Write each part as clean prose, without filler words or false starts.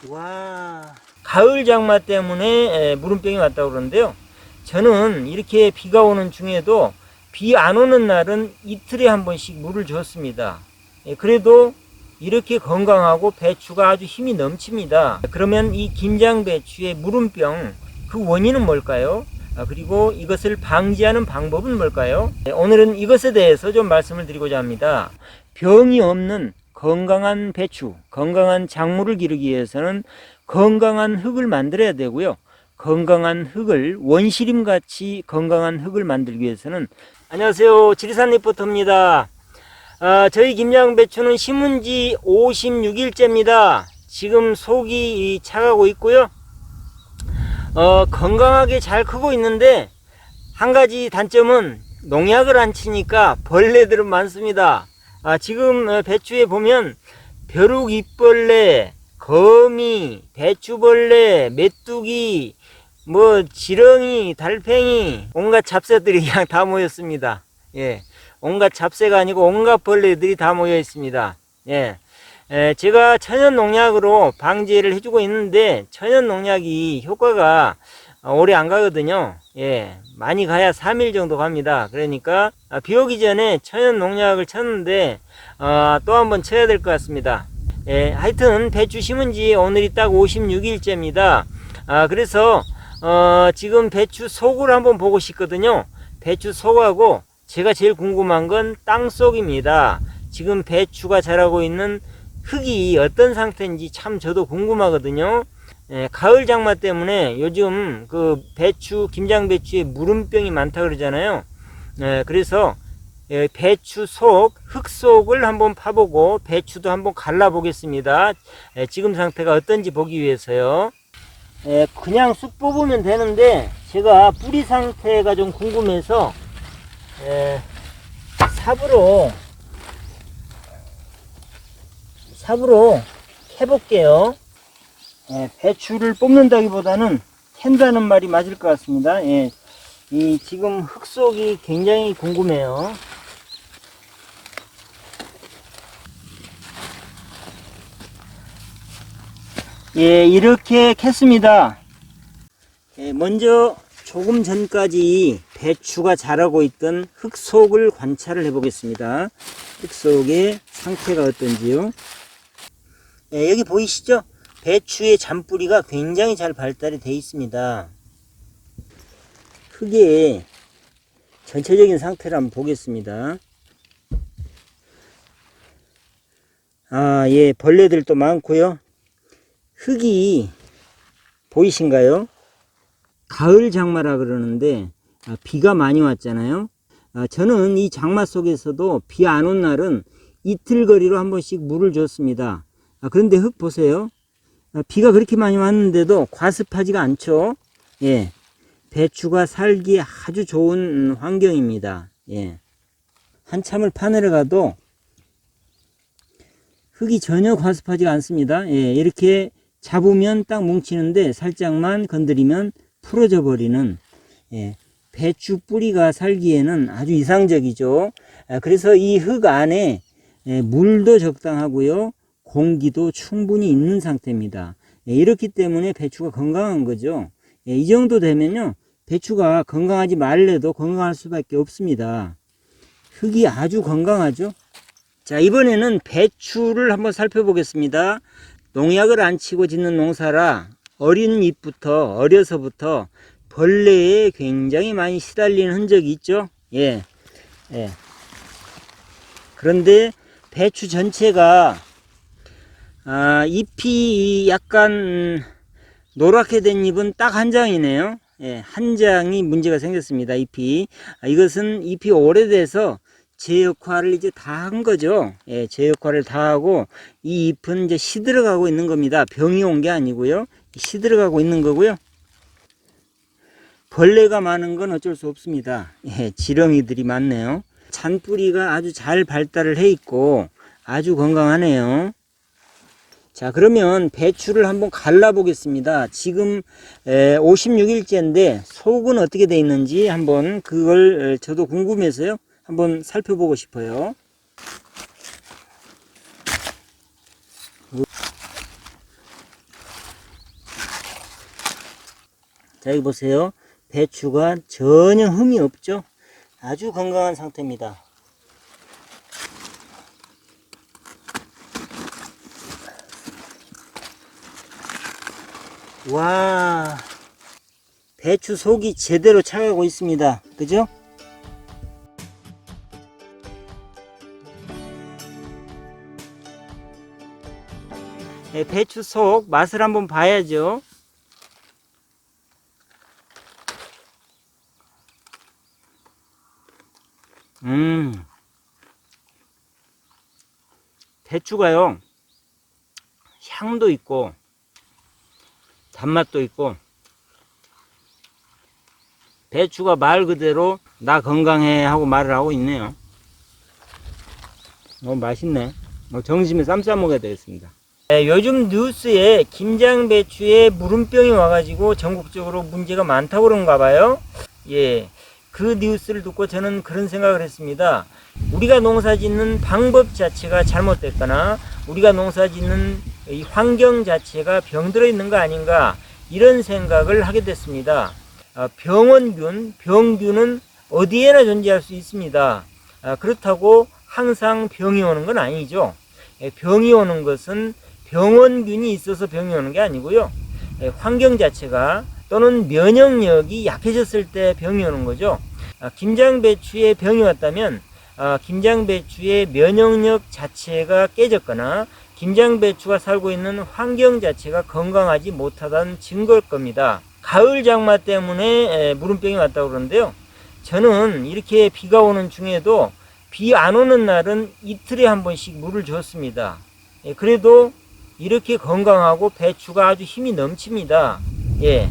와, 가을 장마 때문에 무름병이 왔다고 그러는데요. 저는 이렇게 비가 오는 중에도 비 안 오는 날은 이틀에 한 번씩 물을 줬습니다. 그래도 이렇게 건강하고 배추가 아주 힘이 넘칩니다. 그러면 이 김장 배추의 무름병, 그 원인은 뭘까요? 그리고 이것을 방지하는 방법은 뭘까요? 오늘은 이것에 대해서 좀 말씀을 드리고자 합니다. 병이 없는 건강한 배추, 건강한 작물을 기르기 위해서는 건강한 흙을 만들어야 되고요. 건강한 흙을, 원시림같이 건강한 흙을 만들기 위해서는, 안녕하세요, 지리산 리포터입니다. 저희 김장배추는 심은 지 56일째입니다. 지금 속이 차가고 있고요. 건강하게 잘 크고 있는데, 한 가지 단점은 농약을 안 치니까 벌레들은 많습니다. 지금 배추에 보면 벼룩잎벌레, 거미, 배추벌레, 메뚜기, 지렁이, 달팽이, 온갖 잡새들이 그냥 다 모였습니다. 예. 온갖 잡새가 아니고 온갖 벌레들이 다 모여 있습니다. 예. 제가 천연 농약으로 방제를 해주고 있는데, 천연 농약이 효과가 오래 안 가거든요. 예. 많이 가야 3일 정도 갑니다. 그러니까, 비 오기 전에 천연 농약을 쳤는데, 또 한번 쳐야 될 것 같습니다. 예. 하여튼, 배추 심은 지 오늘이 딱 56일째입니다. 그래서, 지금 배추 속을 한번 보고 싶거든요. 배추 속하고, 제가 제일 궁금한 건 땅속입니다. 지금 배추가 자라고 있는 흙이 어떤 상태인지 참 저도 궁금하거든요. 가을 장마 때문에 요즘 그 배추, 김장 배추에 무름병이 많다 그러잖아요. 그래서 배추 속, 흙 속을 한번 파보고 배추도 한번 갈라 보겠습니다. 지금 상태가 어떤지 보기 위해서요. 그냥 쑥 뽑으면 되는데 제가 뿌리 상태가 좀 궁금해서 삽으로 캐볼게요. 배추를 뽑는다기보다는 캔다는 말이 맞을 것 같습니다. 이 지금 흙 속이 굉장히 궁금해요. 이렇게 캤습니다. 먼저 조금 전까지 배추가 자라고 있던 흙 속을 관찰을 해 보겠습니다. 흙 속의 상태가 어떤지요. 여기 보이시죠? 배추의 잔뿌리가 굉장히 잘 발달이 되어 있습니다. 흙의 전체적인 상태를 한번 보겠습니다. 벌레들도 많고요. 흙이 보이신가요? 가을 장마라 그러는데 비가 많이 왔잖아요. 저는 이 장마 속에서도 비 안 온 날은 이틀 거리로 한 번씩 물을 줬습니다. 그런데 흙 보세요. 비가 그렇게 많이 왔는데도 과습하지가 않죠. 배추가 살기에 아주 좋은 환경입니다. 한참을 파내려가도 흙이 전혀 과습하지가 않습니다. 이렇게 잡으면 딱 뭉치는데 살짝만 건드리면 풀어져 버리는 배추 뿌리가 살기에는 아주 이상적이죠. 그래서 이 흙 안에 물도 적당하고요, 공기도 충분히 있는 상태입니다. 이렇기 때문에 배추가 건강한 거죠. 이 정도 되면요, 배추가 건강하지 말래도 건강할 수밖에 없습니다. 흙이 아주 건강하죠. 자, 이번에는 배추를 한번 살펴보겠습니다. 농약을 안 치고 짓는 농사라 어려서부터 벌레에 굉장히 많이 시달리는 흔적이 있죠. 그런데 배추 전체가 잎이 약간 노랗게 된 잎은 딱 한 장이네요. 한 장이 문제가 생겼습니다. 잎이. 이것은 잎이 오래돼서 제 역할을 이제 다 한 거죠. 제 역할을 다 하고 이 잎은 이제 시들어가고 있는 겁니다. 병이 온 게 아니고요. 시들어가고 있는 거고요. 벌레가 많은 건 어쩔 수 없습니다. 지렁이들이 많네요. 잔뿌리가 아주 잘 발달을 해 있고 아주 건강하네요. 자, 그러면 배추를 한번 갈라 보겠습니다. 지금 56일째인데 속은 어떻게 돼 있는지 한번 그걸 저도 궁금해서요. 한번 살펴보고 싶어요. 자, 여기 보세요. 배추가 전혀 흠이 없죠. 아주 건강한 상태입니다. 와, 배추 속이 제대로 차가고 있습니다. 그죠? 네, 배추 속 맛을 한번 봐야죠. 배추가요, 향도 있고 단맛도 있고, 배추가 말 그대로 나 건강해 하고 말을 하고 있네요. 너무 맛있네. 점심에 쌈 싸 먹어야 되겠습니다. 네, 요즘 뉴스에 김장배추에 무름병이 와가지고 전국적으로 문제가 많다고 그런가 봐요. 예, 그 뉴스를 듣고 저는 그런 생각을 했습니다. 우리가 농사 짓는 방법 자체가 잘못됐거나 우리가 농사 짓는 이 환경 자체가 병들어 있는 거 아닌가, 이런 생각을 하게 됐습니다. 병균은 어디에나 존재할 수 있습니다. 그렇다고 항상 병이 오는 건 아니죠. 병이 오는 것은 병원균이 있어서 병이 오는 게 아니고요. 환경 자체가 또는 면역력이 약해졌을 때 병이 오는 거죠. 김장배추에 병이 왔다면 김장배추의 면역력 자체가 깨졌거나 김장배추가 살고 있는 환경 자체가 건강하지 못하다는 증거일 겁니다. 가을 장마 때문에 무름병이 왔다고 그러는데요. 저는 이렇게 비가 오는 중에도 비 안 오는 날은 이틀에 한 번씩 물을 줬습니다. 그래도 이렇게 건강하고 배추가 아주 힘이 넘칩니다. 예,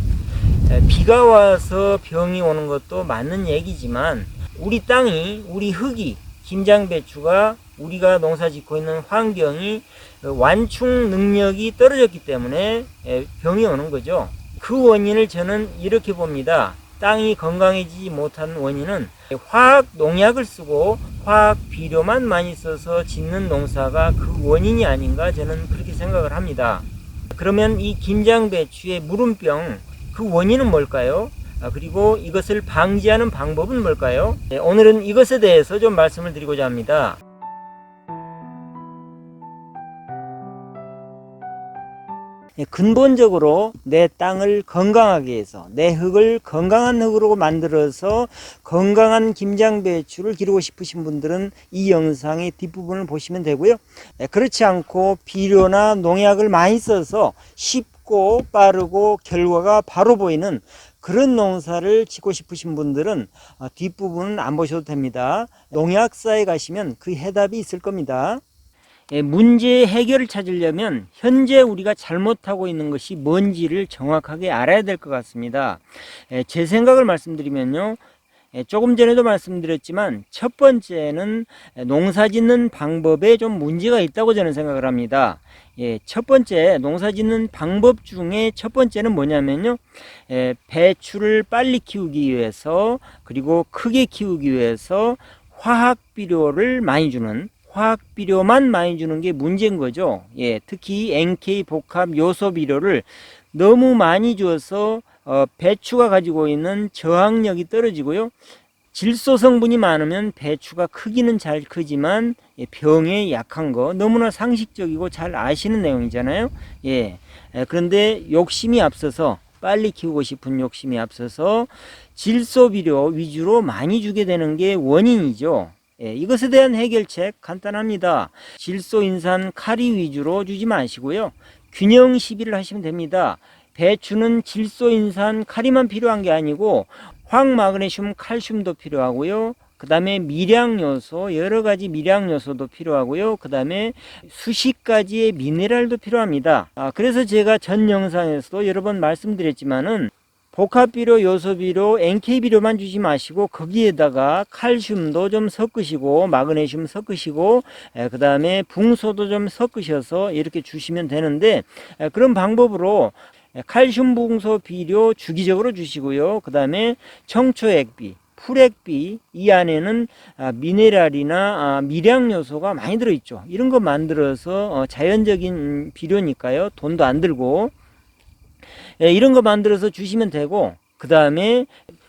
비가 와서 병이 오는 것도 맞는 얘기지만 우리 땅이, 우리 흙이, 김장배추가 우리가 농사 짓고 있는 환경이 완충 능력이 떨어졌기 때문에 병이 오는 거죠. 그 원인을 저는 이렇게 봅니다. 땅이 건강해지지 못하는 원인은 화학 농약을 쓰고 화학 비료만 많이 써서 짓는 농사가 그 원인이 아닌가, 저는 그렇게 생각을 합니다. 그러면 이 김장배추의 무름병, 그 원인은 뭘까요? 그리고 이것을 방지하는 방법은 뭘까요? 오늘은 이것에 대해서 좀 말씀을 드리고자 합니다. 근본적으로 내 땅을 건강하게 해서 내 흙을 건강한 흙으로 만들어서 건강한 김장배추를 기르고 싶으신 분들은 이 영상의 뒷부분을 보시면 되고요. 그렇지 않고 비료나 농약을 많이 써서 쉽고 빠르고 결과가 바로 보이는 그런 농사를 짓고 싶으신 분들은 뒷부분은 안 보셔도 됩니다. 농약사에 가시면 그 해답이 있을 겁니다. 문제 해결을 찾으려면 현재 우리가 잘못하고 있는 것이 뭔지를 정확하게 알아야 될 것 같습니다. 제 생각을 말씀드리면요, 조금 전에도 말씀드렸지만 첫 번째는 농사 짓는 방법에 좀 문제가 있다고 저는 생각을 합니다. 첫 번째, 농사 짓는 방법 중에 첫 번째는 뭐냐면요, 배추를 빨리 키우기 위해서, 그리고 크게 키우기 위해서 화학 비료를 많이 주는, 화학 비료만 많이 주는 게 문제인 거죠. 특히 NK 복합 요소 비료를 너무 많이 줘서 배추가 가지고 있는 저항력이 떨어지고요. 질소 성분이 많으면 배추가 크기는 잘 크지만 병에 약한 거, 너무나 상식적이고 잘 아시는 내용이잖아요. 그런데 욕심이 앞서서, 빨리 키우고 싶은 욕심이 앞서서 질소 비료 위주로 많이 주게 되는 게 원인이죠. 이것에 대한 해결책 간단합니다. 질소, 인산, 카리 위주로 주지 마시고요, 균형 시비를 하시면 됩니다. 배추는 질소, 인산, 카리만 필요한 게 아니고 황마그네슘, 칼슘도 필요하고요. 그 다음에 미량요소, 여러가지 미량요소도 필요하고요. 그 다음에 수십 가지의 미네랄도 필요합니다. 그래서 제가 전 영상에서도 여러 번 말씀드렸지만은 복합비료, 요소비료, NK비료만 주지 마시고 거기에다가 칼슘도 좀 섞으시고 마그네슘 섞으시고 그 다음에 붕소도 좀 섞으셔서 이렇게 주시면 되는데, 그런 방법으로 칼슘 붕소 비료 주기적으로 주시고요. 그 다음에 청초액비, 풀액비, 이 안에는 미네랄이나 미량 요소가 많이 들어있죠. 이런 거 만들어서 자연적인 비료니까요, 돈도 안 들고 이런 거 만들어서 주시면 되고, 그 다음에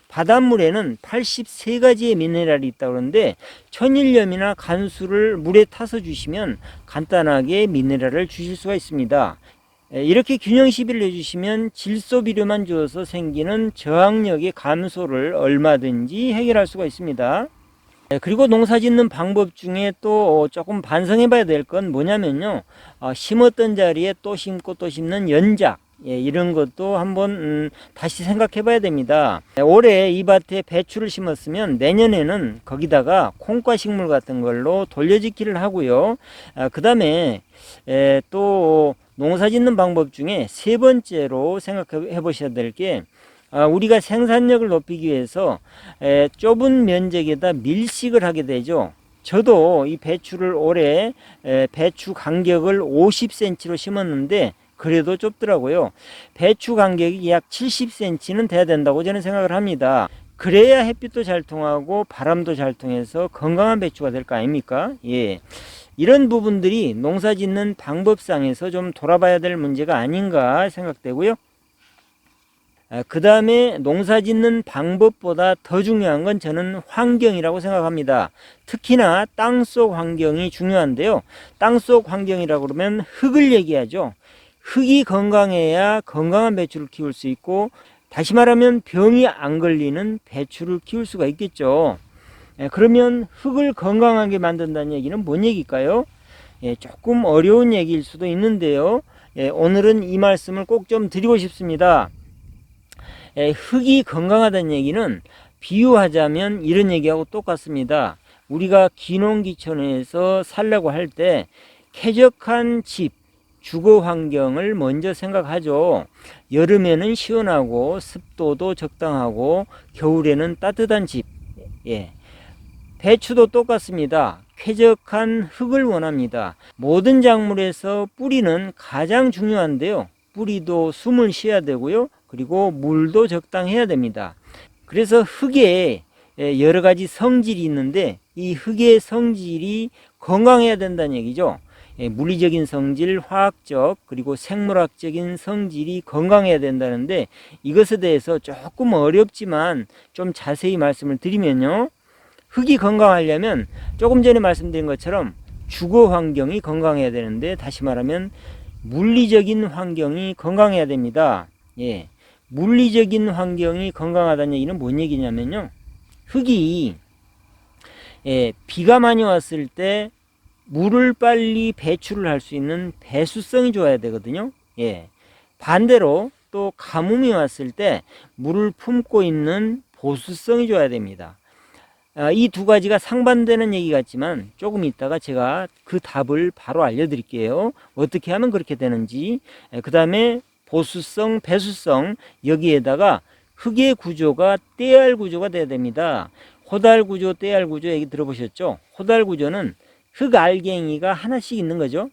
바닷물에는 83가지의 미네랄이 있다고 그러는데 천일염이나 간수를 물에 타서 주시면 간단하게 미네랄을 주실 수가 있습니다. 이렇게 균형 시비를 해주시면 질소 비료만 주어서 생기는 저항력의 감소를 얼마든지 해결할 수가 있습니다. 그리고 농사 짓는 방법 중에 또 조금 반성해 봐야 될 건 뭐냐면요, 심었던 자리에 또 심고 또 심는 연작, 이런 것도 한번 다시 생각해 봐야 됩니다. 올해 이 밭에 배추를 심었으면 내년에는 거기다가 콩과 식물 같은 걸로 돌려짓기를 하고요. 그 다음에 또 농사 짓는 방법 중에 세 번째로 생각해 보셔야 될 게, 우리가 생산력을 높이기 위해서 좁은 면적에다 밀식을 하게 되죠. 저도 이 배추를 올해 배추 간격을 50cm로 심었는데 그래도 좁더라고요. 배추 간격이 약 70cm는 돼야 된다고 저는 생각을 합니다. 그래야 햇빛도 잘 통하고 바람도 잘 통해서 건강한 배추가 될 거 아닙니까? 예. 이런 부분들이 농사 짓는 방법상에서 좀 돌아봐야 될 문제가 아닌가 생각되고요. 그 다음에 농사 짓는 방법보다 더 중요한 건 저는 환경이라고 생각합니다. 특히나 땅속 환경이 중요한데요. 땅속 환경이라고 그러면 흙을 얘기하죠. 흙이 건강해야 건강한 배추를 키울 수 있고, 다시 말하면 병이 안 걸리는 배추를 키울 수가 있겠죠. 그러면 흙을 건강하게 만든다는 얘기는 뭔 얘기일까요? 조금 어려운 얘기일 수도 있는데요. 오늘은 이 말씀을 꼭 좀 드리고 싶습니다. 흙이 건강하다는 얘기는 비유하자면 이런 얘기하고 똑같습니다. 우리가 기농기촌에서 살려고 할 때 쾌적한 집, 주거 환경을 먼저 생각하죠. 여름에는 시원하고 습도도 적당하고 겨울에는 따뜻한 집. 배추도 똑같습니다. 쾌적한 흙을 원합니다. 모든 작물에서 뿌리는 가장 중요한데요. 뿌리도 숨을 쉬어야 되고요. 그리고 물도 적당해야 됩니다. 그래서 흙에 여러 가지 성질이 있는데 이 흙의 성질이 건강해야 된다는 얘기죠. 물리적인 성질, 화학적, 그리고 생물학적인 성질이 건강해야 된다는데, 이것에 대해서 조금 어렵지만 좀 자세히 말씀을 드리면요, 흙이 건강하려면 조금 전에 말씀드린 것처럼 주거 환경이 건강해야 되는데, 다시 말하면 물리적인 환경이 건강해야 됩니다. 물리적인 환경이 건강하다는 얘기는 뭔 얘기냐면요, 흙이 비가 많이 왔을 때 물을 빨리 배출을 할 수 있는 배수성이 좋아야 되거든요. 반대로 또 가뭄이 왔을 때 물을 품고 있는 보수성이 좋아야 됩니다. 이 두 가지가 상반되는 얘기 같지만 조금 있다가 제가 그 답을 바로 알려드릴게요. 어떻게 하면 그렇게 되는지. 그 다음에 보수성, 배수성, 여기에다가 흙의 구조가 떼알 구조가 돼야 됩니다. 호달 구조, 떼알 구조 얘기 들어보셨죠? 호달 구조는 흙 알갱이가 하나씩 있는 거죠.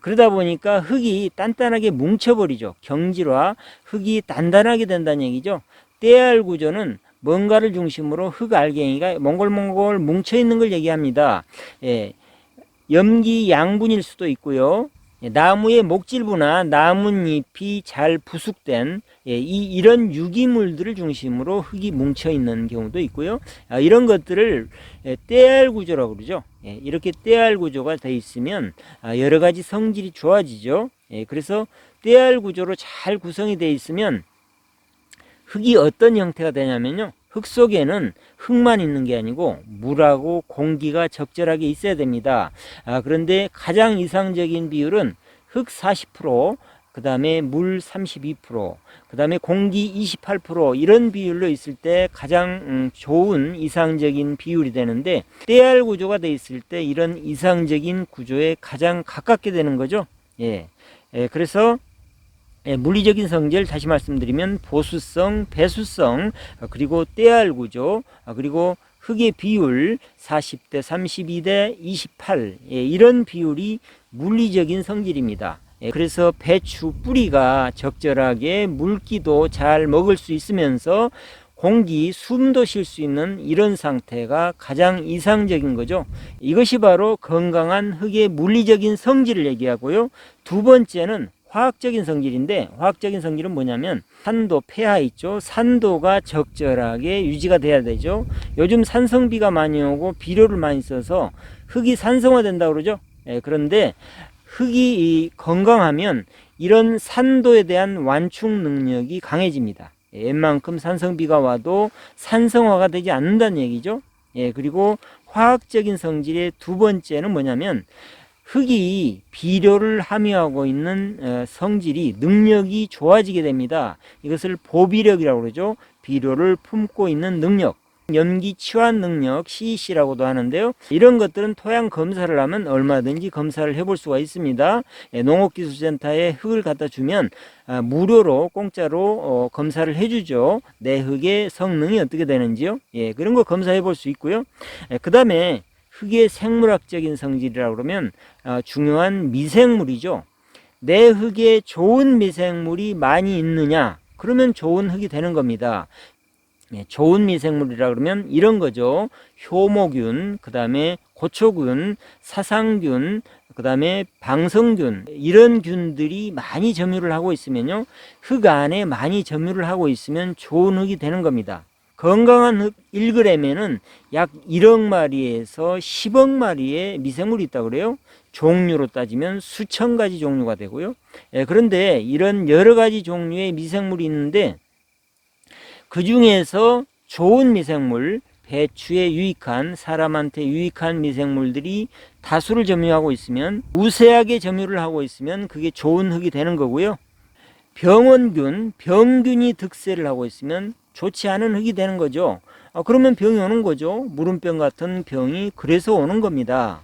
그러다 보니까 흙이 단단하게 뭉쳐버리죠. 경질화, 흙이 단단하게 된다는 얘기죠. 떼알 구조는 뭔가를 중심으로 흙 알갱이가 몽골몽골 뭉쳐있는 걸 얘기합니다. 염기 양분일 수도 있고요. 나무의 목질부나 나뭇잎이 잘 부숙된 이런 유기물들을 중심으로 흙이 뭉쳐있는 경우도 있고요. 이런 것들을 떼알 구조라고 그러죠. 이렇게 떼알 구조가 되어 있으면 여러 가지 성질이 좋아지죠. 그래서 떼알 구조로 잘 구성이 되어 있으면 흙이 어떤 형태가 되냐면요, 흙 속에는 흙만 있는 게 아니고 물하고 공기가 적절하게 있어야 됩니다. 그런데 가장 이상적인 비율은 흙 40%, 그 다음에 물 32%, 그 다음에 공기 28% 이런 비율로 있을 때 가장 좋은 이상적인 비율이 되는데, 떼알 구조가 되어 있을 때 이런 이상적인 구조에 가장 가깝게 되는 거죠. 그래서 물리적인 성질 다시 말씀드리면 보수성, 배수성, 그리고 떼알 구조, 그리고 흙의 비율 40대 32대 28, 이런 비율이 물리적인 성질입니다. 그래서 배추 뿌리가 적절하게 물기도 잘 먹을 수 있으면서 공기, 숨도 쉴 수 있는 이런 상태가 가장 이상적인 거죠. 이것이 바로 건강한 흙의 물리적인 성질을 얘기하고요. 두 번째는 화학적인 성질인데, 화학적인 성질은 뭐냐면 산도, 폐하 있죠. 산도가 적절하게 유지가 돼야 되죠. 요즘 산성비가 많이 오고 비료를 많이 써서 흙이 산성화된다고 그러죠. 그런데 흙이 건강하면 이런 산도에 대한 완충 능력이 강해집니다. 웬만큼 산성비가 와도 산성화가 되지 않는다는 얘기죠. 그리고 화학적인 성질의 두 번째는 뭐냐면 흙이 비료를 함유하고 있는 성질이, 능력이 좋아지게 됩니다. 이것을 보비력이라고 그러죠. 비료를 품고 있는 능력, 염기 치환 능력, CEC라고도 하는데요. 이런 것들은 토양 검사를 하면 얼마든지 검사를 해볼 수가 있습니다. 농업기술센터에 흙을 갖다 주면 무료로, 공짜로 검사를 해주죠. 내 흙의 성능이 어떻게 되는지요. 그런 거 검사해 볼 수 있고요. 그 다음에 흙의 생물학적인 성질이라고 그러면 중요한 미생물이죠. 내 흙에 좋은 미생물이 많이 있느냐, 그러면 좋은 흙이 되는 겁니다. 좋은 미생물이라 그러면 이런 거죠. 효모균, 그 다음에 고초균, 사상균, 그 다음에 방성균, 이런 균들이 많이 점유를 하고 있으면요, 흙 안에 많이 점유를 하고 있으면 좋은 흙이 되는 겁니다. 건강한 흙 1g에는 약 1억 마리에서 10억 마리의 미생물이 있다고 그래요. 종류로 따지면 수천 가지 종류가 되고요. 그런데 이런 여러 가지 종류의 미생물이 있는데, 그 중에서 좋은 미생물, 배추에 유익한, 사람한테 유익한 미생물들이 다수를 점유하고 있으면, 우세하게 점유를 하고 있으면 그게 좋은 흙이 되는 거고요. 병원균, 병균이 득세를 하고 있으면 좋지 않은 흙이 되는 거죠. 그러면 병이 오는 거죠. 무름병 같은 병이 그래서 오는 겁니다.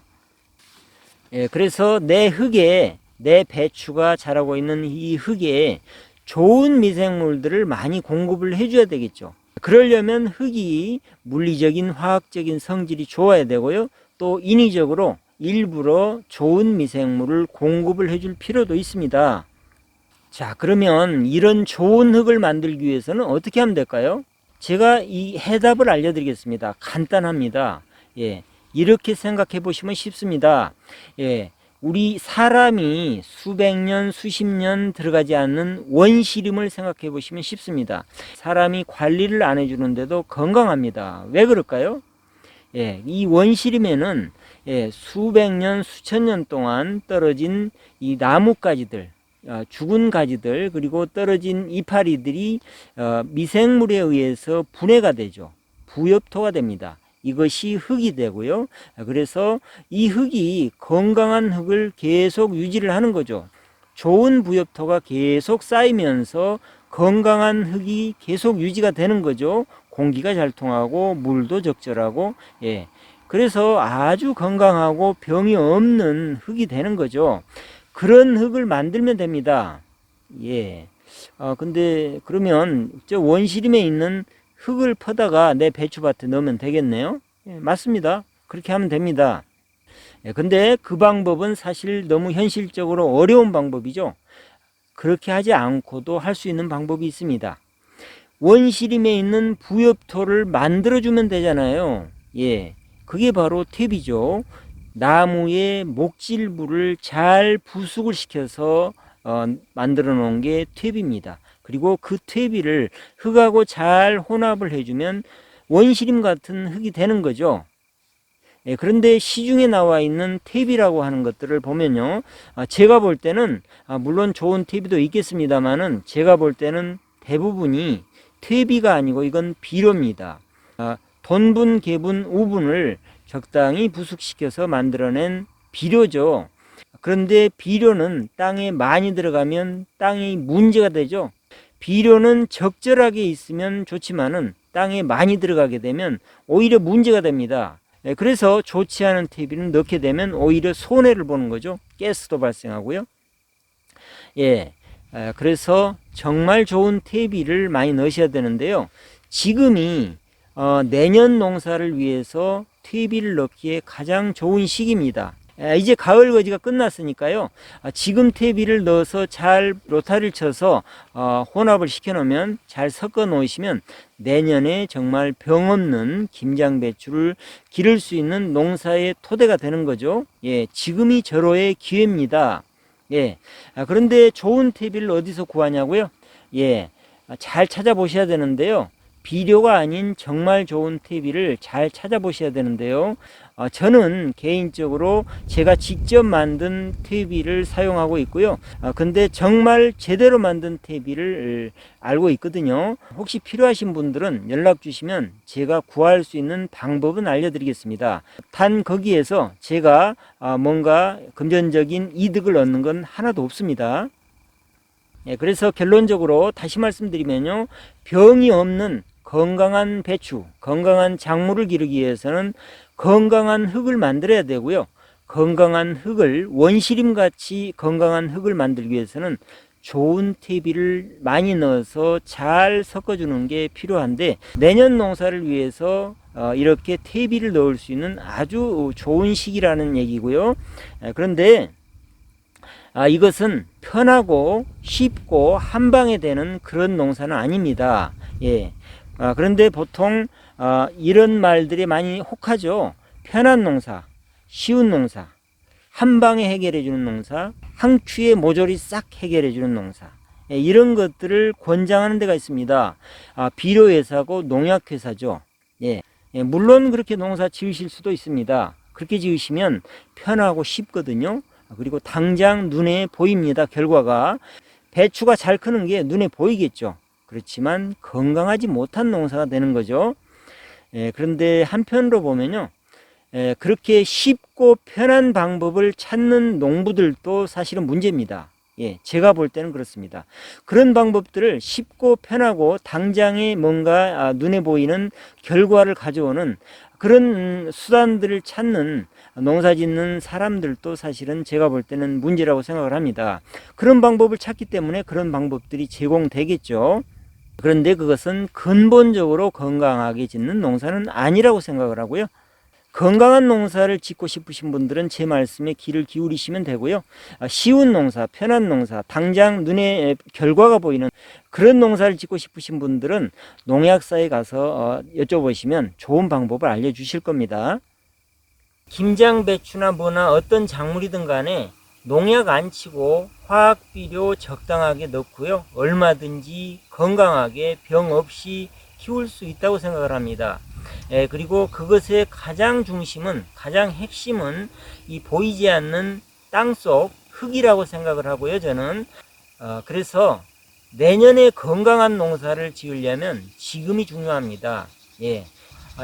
그래서 내 흙에, 내 배추가 자라고 있는 이 흙에 좋은 미생물들을 많이 공급을 해줘야 되겠죠. 그러려면 흙이 물리적인, 화학적인 성질이 좋아야 되고요. 또 인위적으로 일부러 좋은 미생물을 공급을 해줄 필요도 있습니다. 자, 그러면 이런 좋은 흙을 만들기 위해서는 어떻게 하면 될까요? 제가 이 해답을 알려드리겠습니다. 간단합니다. 이렇게 생각해 보시면 쉽습니다. 우리 사람이 수백 년, 수십 년 들어가지 않는 원시림을 생각해 보시면 쉽습니다. 사람이 관리를 안 해주는데도 건강합니다. 왜 그럴까요? 이 원시림에는 수백 년, 수천 년 동안 떨어진 이 나뭇가지들, 죽은 가지들, 그리고 떨어진 이파리들이 미생물에 의해서 분해가 되죠. 부엽토가 됩니다. 이것이 흙이 되고요. 그래서 이 흙이 건강한 흙을 계속 유지를 하는 거죠. 좋은 부엽토가 계속 쌓이면서 건강한 흙이 계속 유지가 되는 거죠. 공기가 잘 통하고 물도 적절하고, 그래서 아주 건강하고 병이 없는 흙이 되는 거죠. 그런 흙을 만들면 됩니다. 근데 그러면 저 원시림에 있는 흙을 퍼다가 내 배추밭에 넣으면 되겠네요. 맞습니다. 그렇게 하면 됩니다. 근데 그 방법은 사실 너무 현실적으로 어려운 방법이죠. 그렇게 하지 않고도 할 수 있는 방법이 있습니다. 원시림에 있는 부엽토를 만들어주면 되잖아요. 그게 바로 퇴비죠. 나무의 목질부를 잘 부숙을 시켜서 만들어 놓은 게 퇴비입니다. 그리고 그 퇴비를 흙하고 잘 혼합을 해주면 원시림 같은 흙이 되는 거죠. 그런데 시중에 나와 있는 퇴비라고 하는 것들을 보면요, 제가 볼 때는 물론 좋은 퇴비도 있겠습니다만은 제가 볼 때는 대부분이 퇴비가 아니고 이건 비료입니다. 돈분, 개분, 우분을 적당히 부숙시켜서 만들어낸 비료죠. 그런데 비료는 땅에 많이 들어가면 땅이 문제가 되죠. 비료는 적절하게 있으면 좋지만은 땅에 많이 들어가게 되면 오히려 문제가 됩니다. 그래서 좋지 않은 퇴비를 넣게 되면 오히려 손해를 보는 거죠. 가스도 발생하고요. 그래서 정말 좋은 퇴비를 많이 넣으셔야 되는데요. 지금이 내년 농사를 위해서 퇴비를 넣기에 가장 좋은 시기입니다. 이제 가을 거지가 끝났으니까요. 지금 퇴비를 넣어서 잘 로타리를 쳐서 혼합을 시켜 놓으면, 잘 섞어 놓으시면 내년에 정말 병 없는 김장배추를 기를 수 있는 농사의 토대가 되는 거죠. 지금이 절호의 기회입니다. 예. 그런데 좋은 퇴비를 어디서 구하냐고요? 예. 잘 찾아보셔야 되는데요. 비료가 아닌 정말 좋은 퇴비를 잘 찾아보셔야 되는데요. 저는 개인적으로 제가 직접 만든 퇴비를 사용하고 있고요. 근데 정말 제대로 만든 퇴비를 알고 있거든요. 혹시 필요하신 분들은 연락 주시면 제가 구할 수 있는 방법은 알려드리겠습니다. 단 거기에서 제가 뭔가 금전적인 이득을 얻는 건 하나도 없습니다. 예, 그래서 결론적으로 다시 말씀드리면요. 병이 없는 건강한 배추, 건강한 작물을 기르기 위해서는 건강한 흙을 만들어야 되고요. 건강한 흙을 원시림같이 건강한 흙을 만들기 위해서는 좋은 퇴비를 많이 넣어서 잘 섞어주는 게 필요한데, 내년 농사를 위해서 이렇게 퇴비를 넣을 수 있는 아주 좋은 시기라는 얘기고요. 그런데 이것은 편하고 쉽고 한방에 되는 그런 농사는 아닙니다. 예. 그런데 보통 이런 말들이 많이 혹하죠. 편한 농사, 쉬운 농사, 한방에 해결해 주는 농사, 한 추에 모조리 싹 해결해 주는 농사. 예, 이런 것들을 권장하는 데가 있습니다. 비료회사고 농약회사죠. 예. 예, 물론 그렇게 농사 지으실 수도 있습니다. 그렇게 지으시면 편하고 쉽거든요. 그리고 당장 눈에 보입니다. 결과가 배추가 잘 크는 게 눈에 보이겠죠. 그렇지만 건강하지 못한 농사가 되는 거죠. 그런데 한편으로 보면요, 그렇게 쉽고 편한 방법을 찾는 농부들도 사실은 문제입니다. 제가 볼 때는 그렇습니다. 그런 방법들을 쉽고 편하고 당장에 뭔가 눈에 보이는 결과를 가져오는 그런 수단들을 찾는 농사 짓는 사람들도 사실은 제가 볼 때는 문제라고 생각을 합니다. 그런 방법을 찾기 때문에 그런 방법들이 제공되겠죠. 그런데 그것은 근본적으로 건강하게 짓는 농사는 아니라고 생각을 하고요. 건강한 농사를 짓고 싶으신 분들은 제 말씀에 귀를 기울이시면 되고요. 쉬운 농사, 편한 농사, 당장 눈에 결과가 보이는 그런 농사를 짓고 싶으신 분들은 농약사에 가서 여쭤보시면 좋은 방법을 알려주실 겁니다. 김장배추나 뭐나 어떤 작물이든 간에 농약 안 치고 화학비료 적당하게 넣고요. 얼마든지 건강하게 병 없이 키울 수 있다고 생각을 합니다. 그리고 그것의 가장 중심은, 가장 핵심은 이 보이지 않는 땅속 흙이라고 생각을 하고요. 저는 그래서 내년에 건강한 농사를 지으려면 지금이 중요합니다.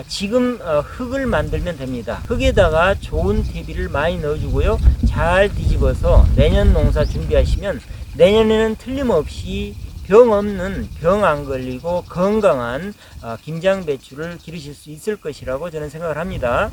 지금 흙을 만들면 됩니다. 흙에다가 좋은 퇴비를 많이 넣어주고요. 잘 뒤집어서 내년 농사 준비하시면 내년에는 틀림없이 병 없는, 병 안 걸리고 건강한 김장배추를 기르실 수 있을 것이라고 저는 생각을 합니다.